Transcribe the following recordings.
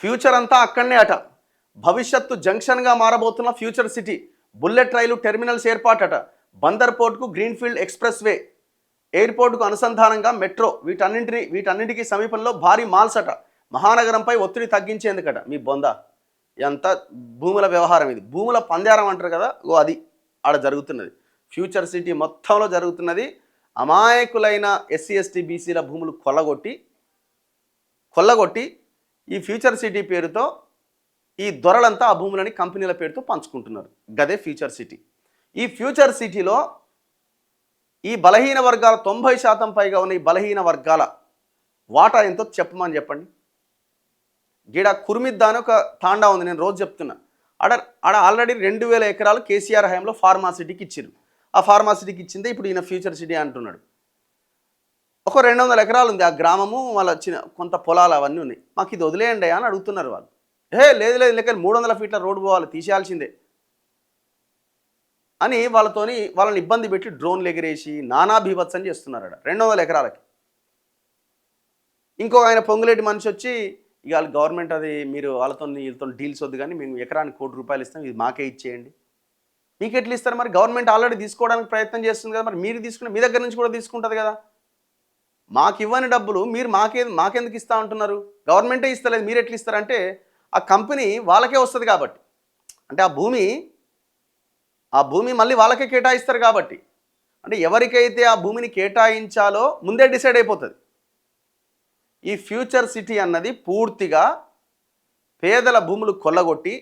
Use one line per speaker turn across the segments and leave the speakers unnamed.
Future అంతా అక్కడనే అట. భవిష్యత్తు జంక్షన్గా మారబోతున్న ఫ్యూచర్ సిటీ. బుల్లెట్ రైలు టెర్మినల్స్ ఏర్పాటట. బందర్ పోర్టుకు గ్రీన్ఫీల్డ్ ఎక్స్ప్రెస్ వే, ఎయిర్పోర్టుకు అనుసంధానంగా మెట్రో, వీటన్నిటికీ సమీపంలో భారీ మాల్స్ అట. మహానగరంపై ఒత్తిడి తగ్గించేందుకట. మీ బొంద ఎంత భూముల వ్యవహారం ఇది. భూముల పందేరం అంటారు కదా, అది ఆడ జరుగుతున్నది. ఫ్యూచర్ సిటీ మొత్తంలో జరుగుతున్నది. అమాయకులైన ఎస్సీ ఎస్టీ బీసీల భూములు కొల్లగొట్టి ఈ ఫ్యూచర్ సిటీ పేరుతో ఈ దొరలంతా ఆ భూములని కంపెనీల పేరుతో పంచుకుంటున్నారు. గదే ఫ్యూచర్ సిటీ. ఈ ఫ్యూచర్ సిటీలో ఈ బలహీన వర్గాల 90% పైగా ఉన్న ఈ బలహీన వర్గాల వాటా ఎంతో చెప్పండి. గీడ కుర్మిద్దా అని ఒక తాండా ఉంది, నేను రోజు చెప్తున్నా. ఆడ ఆల్రెడీ 2000 ఎకరాలు కేసీఆర్ హయాంలో ఫార్మాసిటీకి ఇచ్చారు. ఆ ఫార్మాసిటీకి ఇచ్చిందే ఇప్పుడు ఈయన ఫ్యూచర్ సిటీ అంటున్నాడు. ఒక 200 ఎకరాలు ఉంది ఆ గ్రామము, వాళ్ళ కొంత పొలాలు అవన్నీ ఉన్నాయి. మాకు ఇది వదిలేయండి అని అడుగుతున్నారు వాళ్ళు. లేదు లేక 300 ఫీట్ల రోడ్డు పోవాలి, తీసేయాల్సిందే అని వాళ్ళని ఇబ్బంది పెట్టి డ్రోన్లు ఎగిరేసి నానా బీభత్సం చేస్తున్నారట 200 ఎకరాలకి. ఇంకో ఆయన పొంగులేటి మనిషి వచ్చి, ఇక వాళ్ళు గవర్నమెంట్ అది మీరు వీళ్ళతో డీల్స్ వద్దు కానీ మేము ఎకరానికి ₹1,00,00,000 ఇస్తాం, ఇది మాకే ఇచ్చేయండి. మీకు ఎట్లా ఇస్తారు మరి? గవర్నమెంట్ ఆల్రెడీ తీసుకోవడానికి ప్రయత్నం చేస్తుంది కదా, మరి మీరు తీసుకుని మీ దగ్గర నుంచి కూడా తీసుకుంటుంది కదా. మాకు ఇవ్వని డబ్బులు మీరు మాకెందుకు ఇస్తా అంటున్నారు? గవర్నమెంటే ఇస్తలేదు, మీరు ఎట్లా ఇస్తారంటే ఆ కంపెనీ వాళ్ళకే వస్తుంది కాబట్టి, అంటే ఆ భూమి మళ్ళీ వాళ్ళకే కేటాయిస్తారు కాబట్టి, అంటే ఎవరికైతే ఆ భూమిని కేటాయించాలో ముందే డిసైడ్ అయిపోతుంది. ఈ ఫ్యూచర్ సిటీ అన్నది పూర్తిగా పేదల భూములు కొల్లగొట్టి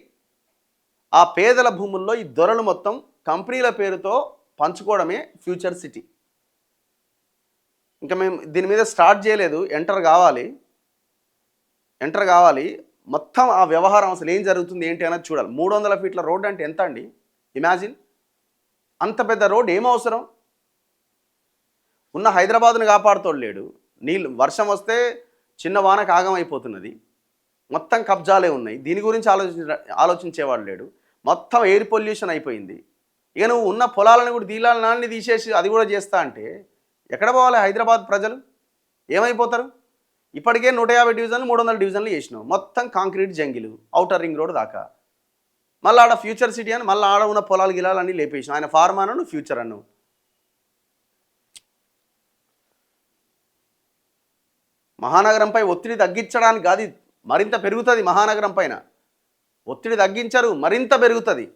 ఆ పేదల భూముల్లో ఈ దొరలు మొత్తం కంపెనీల పేరుతో పంచుకోవడమే ఫ్యూచర్ సిటీ. ఇంకా మేము దీని మీద స్టార్ట్ చేయలేదు, ఎంటర్ కావాలి. మొత్తం ఆ వ్యవహారం అసలు ఏం జరుగుతుంది ఏంటి అనేది చూడాలి. 300 ఫీట్ల రోడ్డు అంటే ఎంత అండి? ఇమాజిన్, అంత పెద్ద రోడ్డు ఏం అవసరం? ఉన్న హైదరాబాద్ను కాపాడుతోడు లేడు. వర్షం వస్తే చిన్న వానకు ఆగమైపోతున్నది, మొత్తం కబ్జాలే ఉన్నాయి. దీని గురించి ఆలోచించేవాడు లేడు. మొత్తం ఎయిర్ పొల్యూషన్ అయిపోయింది. ఇక నువ్వు ఉన్న పొలాలను కూడా దీలాలని తీసేసి అది కూడా చేస్తా అంటే ఎక్కడ పోవాలి హైదరాబాద్ ప్రజలు? ఏమైపోతారు? ఇప్పటికే 150 డివిజన్లు 300 డివిజన్లు చేసినావు, మొత్తం కాంక్రీట్ జంగిలు, ఔటర్ రింగ్ రోడ్ దాకా. మళ్ళీ ఆడ ఫ్యూచర్ సిటీ అని మళ్ళీ ఆడ ఉన్న పొలాలు గిలాలన్నీ లేపేసినావు. ఆయన ఫార్మ్ అన్నావు, ఫ్యూచర్ అన్నావు. మహానగరంపై ఒత్తిడి తగ్గించడానికి కాదు, మరింత పెరుగుతుంది. మహానగరం పైన ఒత్తిడి తగ్గించరు, మరింత పెరుగుతుంది.